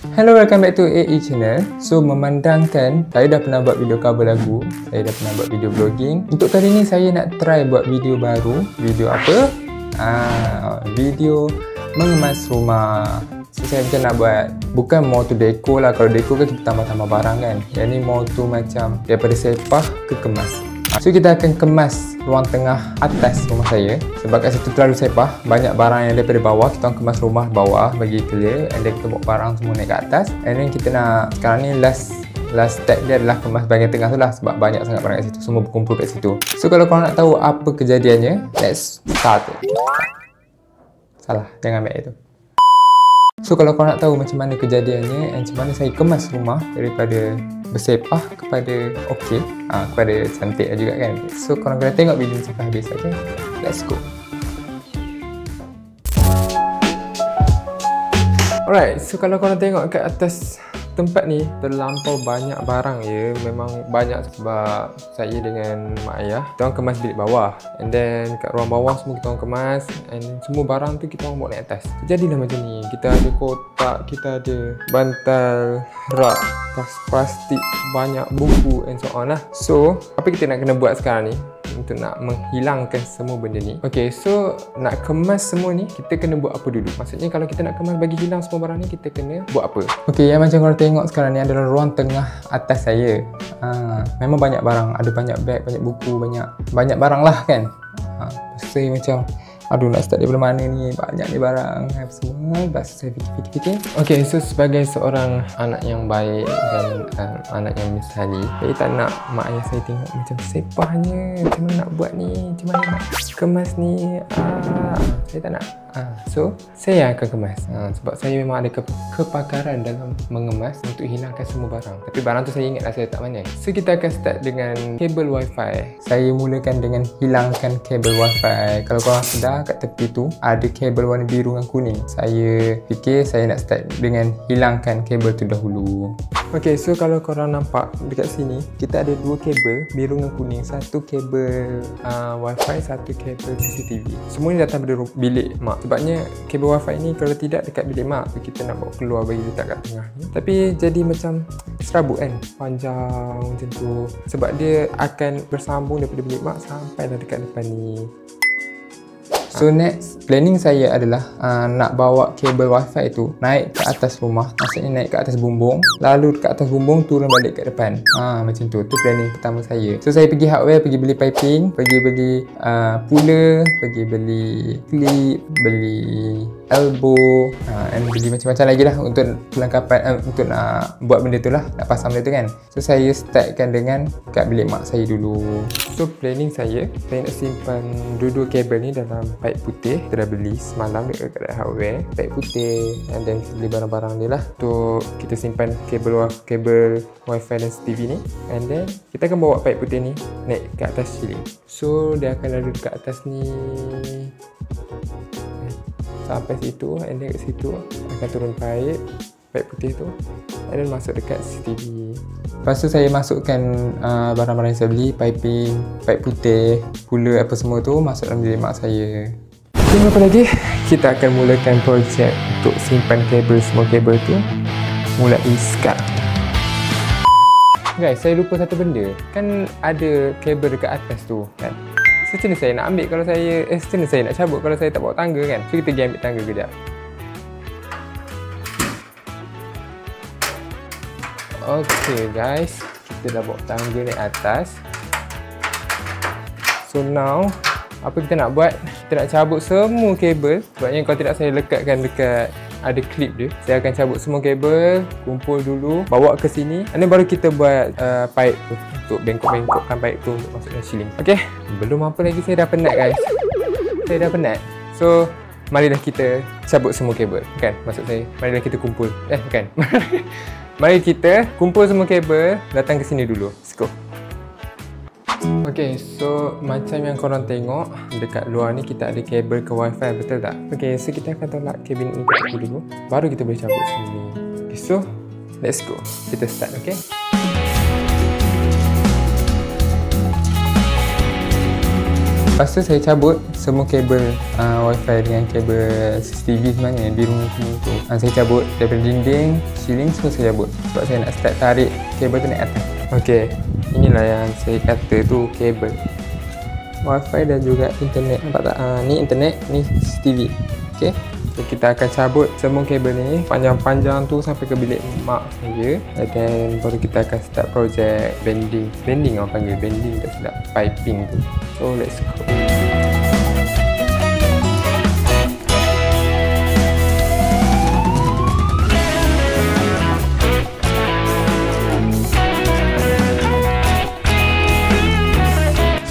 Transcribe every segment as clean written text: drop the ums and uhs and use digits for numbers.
Hello, welcome back to AE channel. So, memandangkan saya dah pernah buat video cover lagu, saya dah pernah buat video vlogging. Untuk kali ni saya nak try buat video baru. Video apa? Video mengemas rumah. So, saya macam nak buat, bukan more to deco lah. Kalau deco kan kita tambah-tambah barang kan. Yang ni more to macam daripada sepah ke kemas. So, kita akan kemas ruang tengah atas rumah saya. Sebab kat situ terlalu sepah, banyak barang yang daripada bawah. Kita orang kemas rumah bawah bagi clear. And then kita bawa barang semua naik ke atas. And then kita nak, sekarang ni last step dia adalah kemas bahagian tengah tu lah. Sebab banyak sangat barang kat situ, semua berkumpul kat situ. So, kalau korang nak tahu apa kejadiannya, let's start. Salah, jangan ambil itu. So, kalau korang nak tahu macam mana kejadiannya and macam mana saya kemas rumah daripada bersepah kepada okey, kepada cantik juga kan. So, korang kena tengok video ni sampai habis, okay? Let's go. Alright, so kalau korang tengok kat atas tempat ni terlampau banyak barang ya. Memang banyak sebab saya dengan mak ayah kita orang kemas bilik bawah, and then kat ruang bawah semua kita orang kemas, and semua barang tu kita orang bawa naik atas. Jadilah macam ni. Kita ada kotak, kita ada bantal, rak, tas plastik, banyak buku and so on lah. So, apa kita nak kena buat sekarang ni untuk nak menghilangkan semua benda ni? Okay, so nak kemas semua ni kita kena buat apa dulu? Maksudnya kalau kita nak kemas bagi hilang semua barang ni, kita kena buat apa? Okay, yang macam korang tengok sekarang ni adalah ruang tengah atas saya. Memang banyak barang, ada banyak beg, banyak buku, banyak barang lah kan. Saya macam aduh, nak start daripada mana ni, banyak ni barang semua. Lepas saya fikir. Okay, so sebagai seorang anak yang baik dan anak yang misali, saya tak nak mak ayah saya tengok macam sepahnya, macam mana nak buat ni, macam mana nak kemas ni. Saya tak nak. So, saya akan kemas. Sebab saya memang ada kepakaran dalam mengemas untuk hilangkan semua barang. Tapi barang tu saya ingatlah saya tak pandai. So, kita akan start dengan kabel wifi. Saya mulakan dengan hilangkan kabel wifi. Kalau korang sedar, kat tepi tu ada kabel warna biru dengan kuning. Saya fikir saya nak start dengan hilangkan kabel tu dahulu. Okay, so kalau korang nampak dekat sini, kita ada dua kabel biru dengan kuning. Satu kabel wifi, satu kabel CCTV. Semua ni datang dari bilik mak. Sebabnya kabel wifi ni kalau tidak dekat bilik mak, kita nak bawa keluar bagi letak kat tengah ni. Tapi jadi macam serabut kan, panjang macam tu. Sebab dia akan bersambung daripada bilik mak sampai dah dekat depan ni. So next planning saya adalah nak bawa kabel wifi tu naik ke atas rumah. Maksudnya naik ke atas bumbung, lalu ke atas bumbung turun balik ke depan. Macam tu. Tu planning pertama saya. So saya pergi hardware, pergi beli piping, pergi beli puller, pergi beli clip, beli elbow, and beli macam-macam lagi lah untuk perlengkapan, untuk nak buat benda tu lah, nak pasang benda tu kan. So saya startkan dengan kat bilik mak saya dulu. So planning saya nak simpan dua-dua kabel ni dalam pipe putih. Kita dah beli semalam dekat kedai hardware, pipe putih, and then beli barang-barang dia lah untuk kita simpan kabel wifi dan CCTV ni. And then kita akan bawa pipe putih ni naik ke atas ceiling. So dia akan lalu dekat atas ni sampai situ, and then kat situ akan turun pipe putih tu, and then masuk dekat CCTV. Lepas tu saya masukkan barang-barang yang saya beli, piping, pipe putih, puller apa semua tu masuk dalam bilik mak saya. Tunggu apa lagi? Kita akan mulakan projek untuk simpan kabel, semua kabel tu mulai sekarang. Guys, saya lupa satu benda. Kan ada kabel dekat atas tu kan. So, macam mana saya nak ambil kalau saya macam mana saya nak cabut kalau saya tak bawa tangga kan? So, kita pergi ambil tangga kejap. Okay guys, kita dah bawa tangga naik atas. So now, apa kita nak buat? Kita nak cabut semua kabel. Sebabnya kalau tidak saya lekatkan dekat ada klip dia. Saya akan cabut semua kabel, kumpul dulu, bawa ke sini, dan baru kita buat pipe tu untuk bengkok-bengkokkan pipe tu untuk masuk dalam ceiling. Okay, belum apa lagi, saya dah penat guys. Saya dah penat. So, marilah kita cabut semua kabel. Kan, maksud saya, marilah kita kumpul. Bukan. Mari kita kumpul semua kabel, datang ke sini dulu. Let's go. Okay, so macam yang korang tengok dekat luar ni kita ada kabel ke wifi, betul tak? Okay, so kita akan tolak kabel ni dulu, baru kita boleh cabut sini. Okay, so let's go. Kita start, okay? Lepas tu saya cabut semua kabel wifi dengan kabel CCTV sebenarnya, biru semua tu. Saya cabut daripada dinding, ceiling semua saya cabut sebab saya nak start tarik kabel tu naik atas. Okey, inilah yang saya kata tu kabel Wi-Fi dan juga internet. Nampak tak? Ni internet, ni CCTV. Okey, so, kita akan cabut semua kabel ni panjang-panjang tu sampai ke bilik mak saya, dan baru kita akan start projek bending orang panggil bending, tak silap, piping tu. So let's go.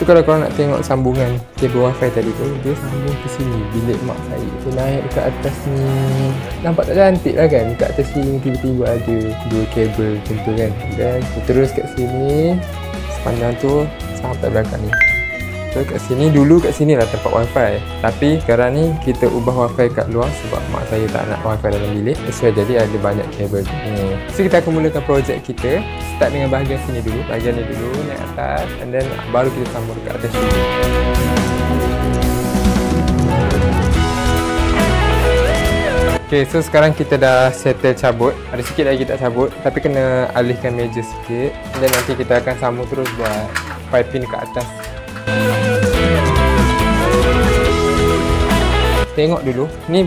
Kalau korang nak tengok sambungan kabel Wi-Fi tadi tu, dia sambung ke sini, bilik mak saya. Saya naik dekat atas ni, nampak tak cantik lah kan? Dekat atas sini tiba-tiba ada dua kabel macam tu kan. Dan terus kat sini, sepanjang tu sampai belakang ni. So kat sini, dulu kat sini lah tempat Wi-Fi. Tapi sekarang ni kita ubah Wi-Fi kat luar sebab mak saya tak nak Wi-Fi dalam bilik. So jadi ada banyak kabel ni. So kita akan mulakan projek kita. Start dengan bahagian sini dulu, bahagian ni dulu, naik atas, and then baru kita sambung dekat atas sini. Okay, so sekarang kita dah settle cabut. Ada sikit lagi tak cabut, tapi kena alihkan meja sikit. Dan nanti kita akan sambung terus buat piping dekat atas. Tengok dulu, ni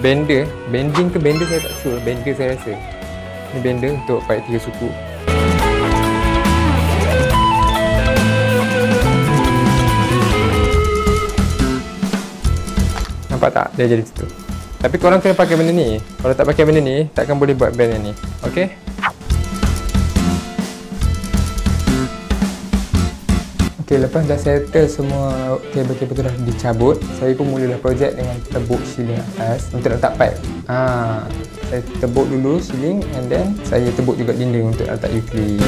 bender, bending ke bender saya tak sure, bender saya rasa. Ni bender untuk pipe 3 suku. Nampak tak? Dia jadi situ. Tapi korang kena pakai benda ni. Kalau tak pakai benda ni, takkan boleh buat band yang ni. Okay? Okay, lepas dah settle semua kabel-kabel tu dah dicabut, saya pun mulalah projek dengan tebuk ceiling atas untuk letak pipe. Saya tebuk dulu ceiling, and then saya tebuk juga dinding untuk letak Euclid.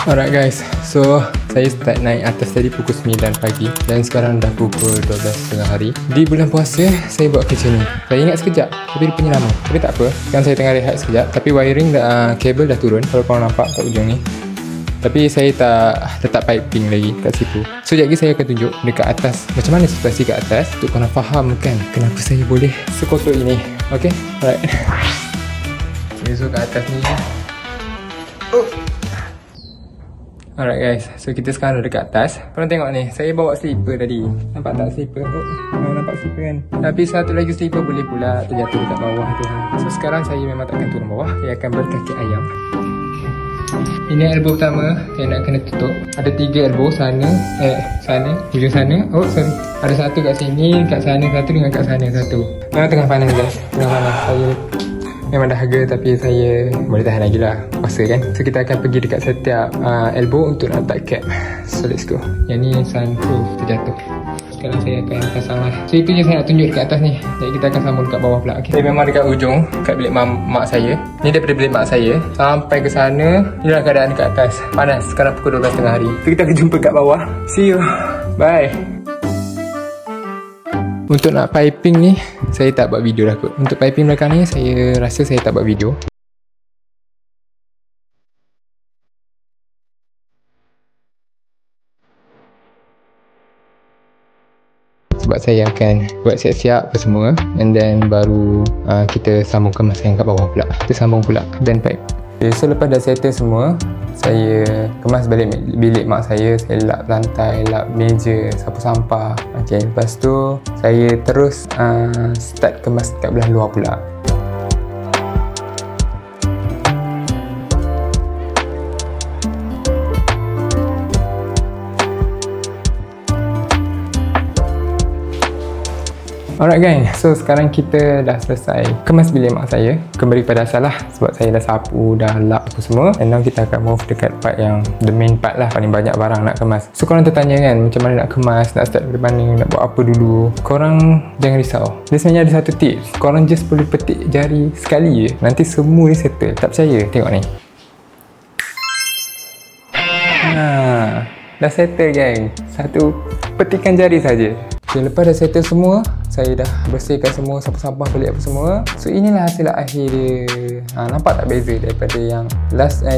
Alright guys, so saya start naik atas tadi pukul 9 pagi dan sekarang dah pukul 12 tengah hari. Di bulan puasa, saya buat kerja ni. Saya ingat sekejap, tapi rupanya lama. Tapi tak apa, sekarang saya tengah rehat sekejap. Tapi wiring kabel dah turun, kalau korang nampak kat ujung ni. Tapi saya tak letak piping lagi kat situ. So sekejap lagi saya akan tunjuk dekat atas macam mana situasi kat atas untuk korang faham kan kenapa saya boleh sekotor ini. Okay, alright. Okay, so kat atas ni. Alright guys, so kita sekarang dah dekat atas. Korang tengok ni, saya bawa slipper tadi. Nampak tak slipper? Nampak slipper kan? Tapi satu lagi slipper boleh pula terjatuh dekat bawah tu. So sekarang saya memang takkan turun bawah. Saya akan berkaki ayam. Ini elbow pertama, saya nak kena tutup. Ada 3 elbow, sana, ujung sana. Oh sorry, ada satu kat sini, kat sana satu dengan kat sana satu. Memang tengah panas guys, tengah panas. Saya memang dahaga tapi saya boleh tahan lagi lah, puasa kan. So kita akan pergi dekat setiap elbow untuk nak letak cap. So let's go. Yang ni soundproof, terjatuh. Sekarang saya akan pasang lah. So itu je saya nak tunjuk dekat atas ni. Jadi kita akan sambung dekat bawah pula. Okay. Saya memang dekat ujung, kat bilik mak saya. Ni daripada bilik mak saya sampai ke sana. Inilah keadaan dekat atas. Panas, sekarang pukul 12 tengah hari. So kita akan jumpa kat bawah. See you. Bye. Untuk nak piping ni, saya tak buat video dah kot. Untuk piping belakang ni, saya rasa saya tak buat video. Sebab saya akan buat siap-siap apa semua, and then baru kita sambung kemas yang kat bawah pula. Kita sambung pula band pipe. Okay, so lepas dah settle semua, saya kemas balik bilik mak saya lap lantai, lap meja, sapu sampah. Okay, lepas tu saya terus start kemas kat belah luar pula. Alright gang, so sekarang kita dah selesai kemas bilik mak saya. Kembali pada asal lah, sebab saya dah sapu, dah lap apa semua. And now kita akan move dekat part yang the main part lah, paling banyak barang nak kemas. So korang tertanya kan, macam mana nak kemas, nak start dari mana, nak buat apa dulu. Korang jangan risau, dia sebenarnya ada satu tips. Korang just boleh petik jari sekali je, nanti semua dia settle. Tak percaya? Tengok ni. Dah settle gang. Satu petikan jari saja. Okay, lepas dah settle semua, saya dah bersihkan semua sampah-sampah balik apa semua. So inilah hasil akhir dia. Nampak tak beza daripada yang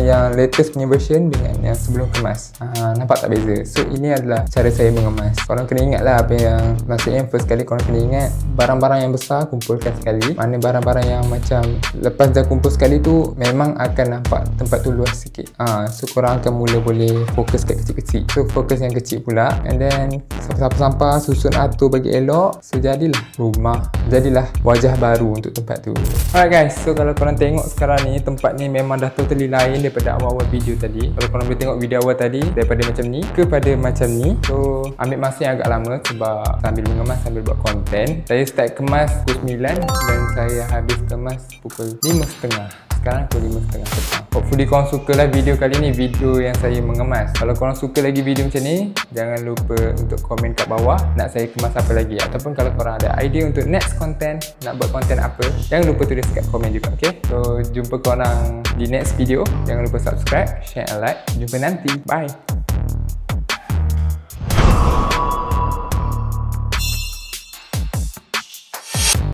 yang latest punya version dengan yang sebelum kemas? Nampak tak beza? So ini adalah cara saya mengemas. Korang kena ingat lah apa yang, maksudnya first kali korang kena ingat barang-barang yang besar kumpulkan sekali. Mana barang-barang yang macam lepas dah kumpul sekali tu memang akan nampak tempat tu luas sikit. So korang akan mula boleh fokus kat kecil-kecil. So fokus yang kecil pula, and then sampah-sampah susun atur bagi elok. So jadilah rumah, jadilah wajah baru untuk tempat tu. Alright guys, so kalau korang tengok sekarang ni, tempat ni memang dah totally lain daripada awal-awal video tadi. Kalau korang boleh tengok video awal tadi, daripada macam ni kepada macam ni. So ambil masa yang agak lama sebab sambil mengemas sambil buat konten. Saya start kemas pukul 9 dan saya habis kemas pukul 5.30. Sekarang pukul 5.30 petang. Hopefully korang sukalah video kali ni, video yang saya mengemas. Kalau korang suka lagi video macam ni, jangan lupa untuk komen kat bawah nak saya kemas apa lagi. Ataupun kalau korang ada idea untuk next content, nak buat content apa, jangan lupa tulis kat komen juga, okay? So jumpa korang di next video. Jangan lupa subscribe, share and like. Jumpa nanti. Bye.